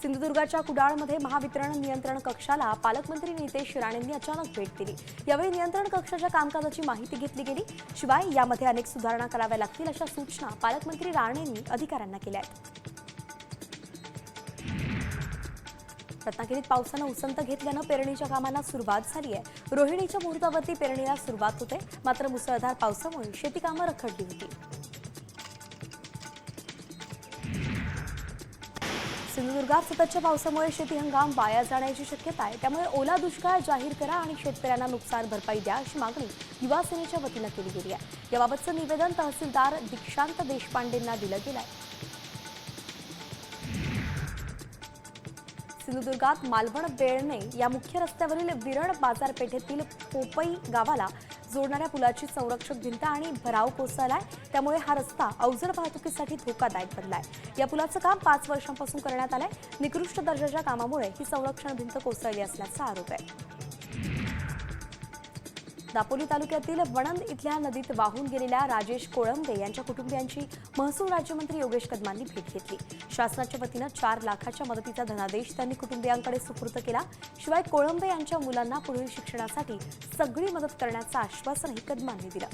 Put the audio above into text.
सिंधुदुर्गाच्या कुडाळमध्ये महावितरण नियंत्रण कक्षाला पालकमंत्री नितेश राणेंनी अचानक भेट दिली। यावेळी नियंत्रण कक्षाच्या कामकाजाची माहिती घेतली गेली। शिवाय यामध्ये अनेक सुधारणा कराव्या लागतील अशा सूचना पालकमंत्री राणेंनी अधिकाऱ्यांना केल्या आहेत। रत्नागिरीत पावसानं उसंत घेतल्यानं पेरणीच्या कामांना सुरुवात झाली आहे। रोहिणीच्या मुहूर्तावरती पेरणीला सुरुवात होते, मात्र मुसळधार पावसामुळे शेती कामं रखडली होती। सिंधुदुर्गात सततच्या पावसामुळे शेती हंगाम वाया जाण्याची शक्यता आहे। त्यामुळे ओला दुष्काळ जाहीर करा आणि शेतकऱ्यांना नुकसान भरपाई द्या अशी मागणी युवा सेनेच्या वतीनं केली गेली आहे। याबाबतचं निवेदन तहसीलदार दीक्षांत देशपांडेंना दिलं गेलं आहे। सिंधुदुर्गात मालवण बेळणे या मुख्य रस्त्यावरील विरण बाजारपेठेतील पोपई गावाला जोडणाऱ्या पुलाची संरक्षक भिंत आणि भराव कोसळलाय। त्यामुळे हा रस्ता अवजड वाहतुकीसाठी धोकादायक बनलाय। या पुलाचं काम 5 वर्षांपासून करण्यात आलंय। निकृष्ट दर्जाच्या कामामुळे ही संरक्षण भिंत कोसळली असल्याचा आरोप आहे। दापोली तालुक्यातील वणंद इथल्या नदीत वाहून गेलेल्या राजेश कोळंबे यांच्या कुटुंबियांची महसूल राज्यमंत्री योगेश कदमांनी भेट घेतली। शासनाच्या वतीनं 4 लाखाच्या मदतीचा धनादेश त्यांनी कुटुंबियांकडे सुपूर्द केला। शिवाय कोळंबे यांच्या मुलांना पुढील शिक्षणासाठी सगळी मदत करण्याचं आश्वासनही कदमांनी दिलं।